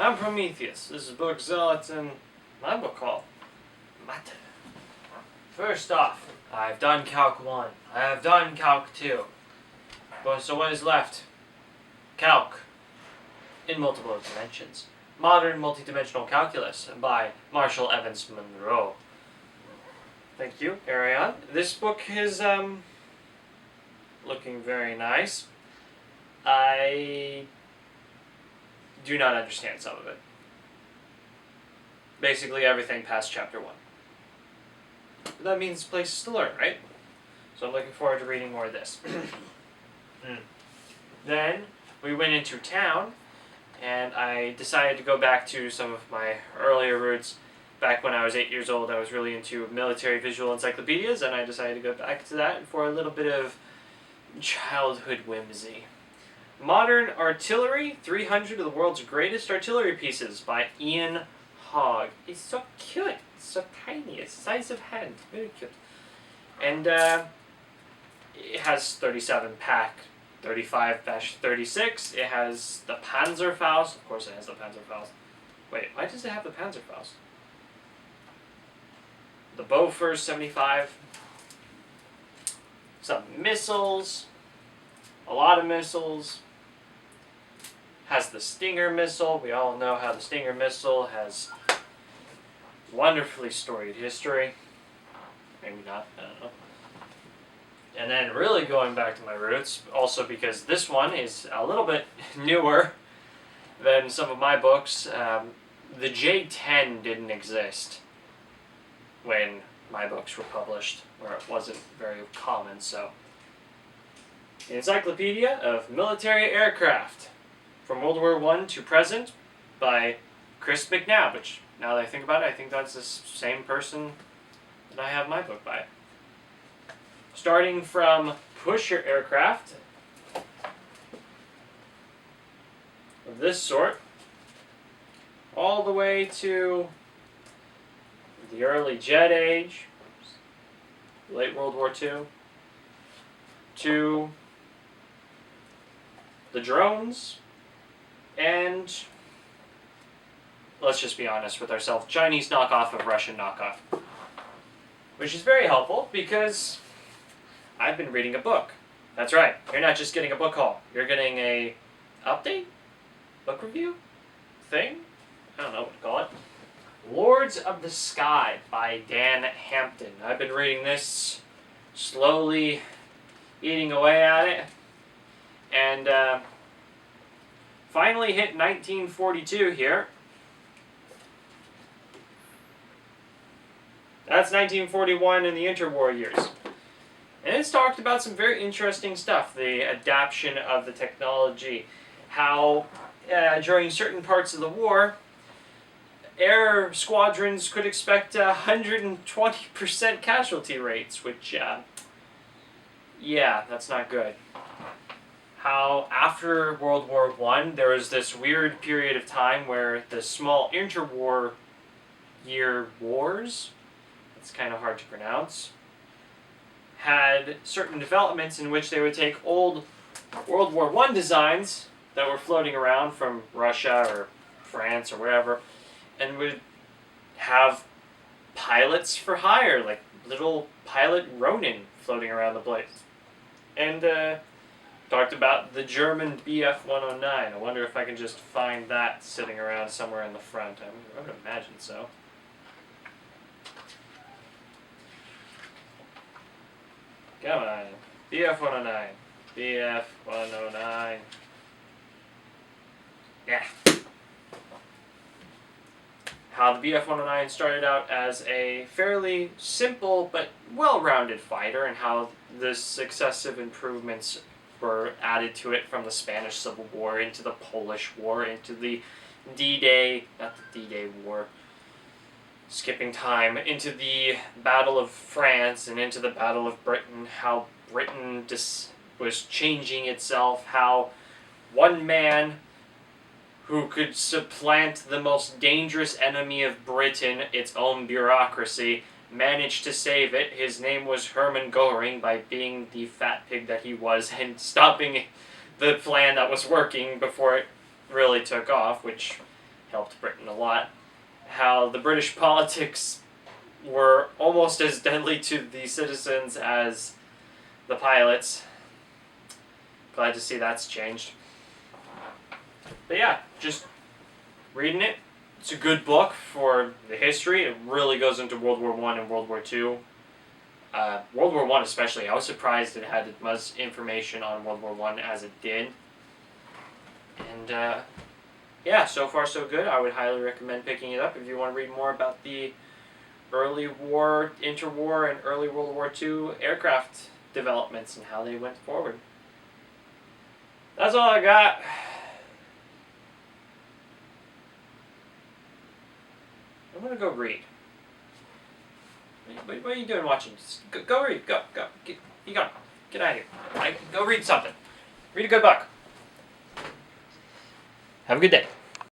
I'm Prometheus. This is Book Zealots and my book called Matter. First off, I've done Calc 1. I have done Calc 2. So what is left? Calc in multiple dimensions. Modern Multidimensional Calculus by Marshall Evans Monroe. Thank you. Carry on. This book is looking very nice. I do not understand some of it. Basically everything past chapter 1. But that means places to learn, right? So I'm looking forward to reading more of this. Then we went into town, and I decided to go back to some of my earlier roots. Back when I was 8 years old, I was really into military visual encyclopedias, and I decided to go back to that for a little bit of childhood whimsy. Modern Artillery, 300 of the World's Greatest Artillery Pieces by Ian Hogg. It's so cute. It's so tiny. It's the size of hand. Very cute. And it has 37 pack, 35-36. It has the Panzerfaust. Of course it has the Panzerfaust. Wait, why does it have the Panzerfaust? The Bofors 75. Some missiles. A lot of missiles. Has the Stinger missile. We all know how the Stinger missile has wonderfully storied history. Maybe not, I don't know. And then really going back to my roots, also because this one is a little bit newer than some of my books. The J10 didn't exist when my books were published, where it wasn't very common, so. The Encyclopedia of Military Aircraft, from World War I to present, by Chris McNabb, which, now that I think about it, I think that's the same person that I have my book by. Starting from pusher aircraft of this sort, all the way to the early jet age, late World War II, to the drones, and let's just be honest with ourselves, Chinese knockoff of Russian knockoff. Which is very helpful because I've been reading a book. That's right, you're not just getting a book haul, you're getting a update? Book review? Thing? I don't know what to call it. Lords of the Sky by Dan Hampton. I've been reading this, slowly eating away at it, and finally hit 1942 here. That's 1941 in the interwar years. And it's talked about some very interesting stuff. The adaptation of the technology. How during certain parts of the war, air squadrons could expect 120% casualty rates, which, yeah, that's not good. How after World War I, there was this weird period of time where the small interwar year wars, it's kind of hard to pronounce, had certain developments in which they would take old World War I designs that were floating around from Russia or France or wherever, and would have pilots for hire, like little pilot Ronin floating around the place. And talked about the German Bf-109. I wonder if I can just find that sitting around somewhere in the front. I would imagine so. Come on. Bf-109. Bf-109. Yeah. How the Bf-109 started out as a fairly simple but well-rounded fighter, and how the successive improvements were added to it from the Spanish Civil War into the Polish War into the D-Day, not the D-Day War, skipping time, into the Battle of France and into the Battle of Britain, how Britain was changing itself, how one man who could supplant the most dangerous enemy of Britain, its own bureaucracy, managed to save it. His name was Hermann Goring, by being the fat pig that he was and stopping the plan that was working before it really took off, which helped Britain a lot. How the British politics were almost as deadly to the citizens as the pilots. Glad to see that's changed. But yeah, just reading it. It's a good book for the history. It really goes into World War I and World War II. World War I especially, I was surprised it had as much information on World War I as it did. And yeah, so far so good. I would highly recommend picking it up if you want to read more about the early war, interwar, and early World War II aircraft developments and how they went forward. That's all I got. I'm gonna go read. What are you doing watching? Just go read. Go. You go. Get out of here. Go read something. Read a good book. Have a good day.